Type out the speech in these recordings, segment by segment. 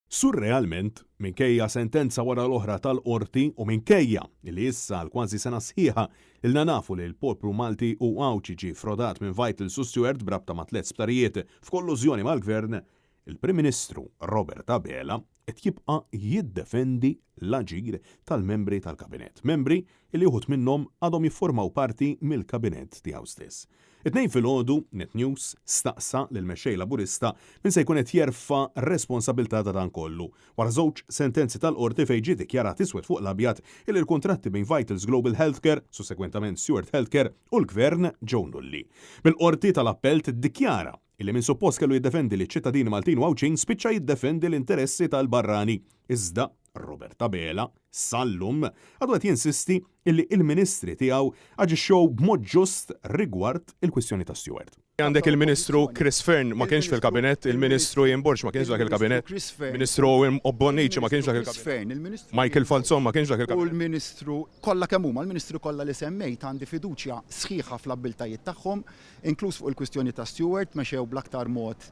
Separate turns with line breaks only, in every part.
Surrealment, minkejja sentenza wara l-oħra tal-qorti u minkejja li issa l-kważi sena sħiħa ilna nafu li l-poplu Malti u ġie frodat minn Vital u Stewart brabta ma' tliet sptarijiet f'kollużjoni mal-gvern, il-Prim Ministru Robert Abela qed jibqa' jiddefendi l-aġir tal-membri tal-Kabinet. Membri li wħud minnhom għadhom jiffurmaw parti mill-Kabinet tiegħu stess. It-tnejn filgħodu Net News staqsa lil mexxej Laburista min se jkun qed jerfa' responsabilità ta' dan kollu wara żewġ sentenzi tal-qorti fejn ġie dikjarat iswed fuq l-abjad il l-kuntratti bejn Vitals Global Healthcare, sussegwentament Stewart Healthcare, u l-Gvern ġew nulli. Mill-qorti tal-appell tiddikjara illi min suppost kellu jiddefendi li ċittadini Maltin u Awċin spiċċa jiddefendi l-interessi tal-barrani. Iżda Robert Abela sal-lum għadu qed jinsisti illi il-ministri tiegħu aġixxew b'mod ġust rigward il-kwistjoni ta' Stewart.
Għandek il-Ministru Chris Fern ma kienx fil-kabinet, il-Ministru Ian Burch ma kienx dak il-kabinet, il-Ministru Obbonici ma kienx dak il-kabinet, Michael Falzon ma kienx dak il-kabinet.
U l-Ministru kollha kemm huma, l-Ministru kollha li semmejt għandi fiduċja sħiħa fl-abbiltajiet tagħhom, inkluż fuq il-kwistjoni ta' Stewart mexew bl-aktar mod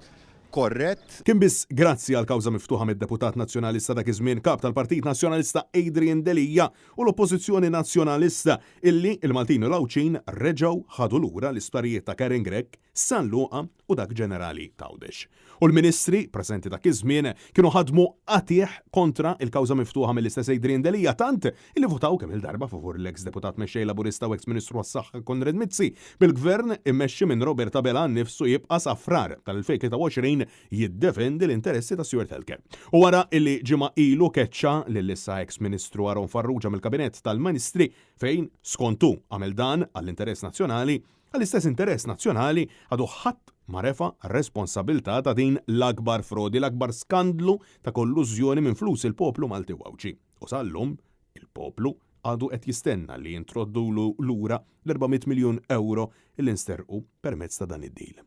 korrett.
Kien biss grazzi għal kawża miftuħa mid-Deputat Nazzjonalista dak iż-żmien kap tal-Partit Nazzjonalista Adrian Delija u l-Oppożizzjoni Nazzjonalista illi il-Maltin u l-Awċin reġgħu ħadu lura l-isptarijiet ta' Karen Grek, San Luqa u dak ġenerali Tawdex. U l-Ministri preżenti dak iż-żmien kienu ħadmu qatih kontra il-kawża miftuħa mill-istess Adrian Delija tant illi votaw kemm il-darba favur l-eks deputat mexxej Laburista u eks-Ministru għas-Saħħa Konrad Mizzi bil-Gvern immexxi minn Robert Abela nnifsu jibqa' safrar tal-2023 jiddefendi l-interessi ta' Stewart Healthcare. U wara illi ġimgħa ilu keċċa lill-issa eks-Ministru Aron Farrugia mill-Kabinett tal-Ministri fejn skontu għamel dan għall-interess nazzjonali, għall-istess interess nazzjonali għadu ħadd ma refa' responsabilità ta' din l-akbar frodi, l-akbar skandlu ta' kollużjoni minn flus il-poplu Malti u Awċi. U sal-lum il-poplu għadu qed jistenna li jintroddulu lura l-400 miljun euro il-insterqu permezz ta' dan id-deal.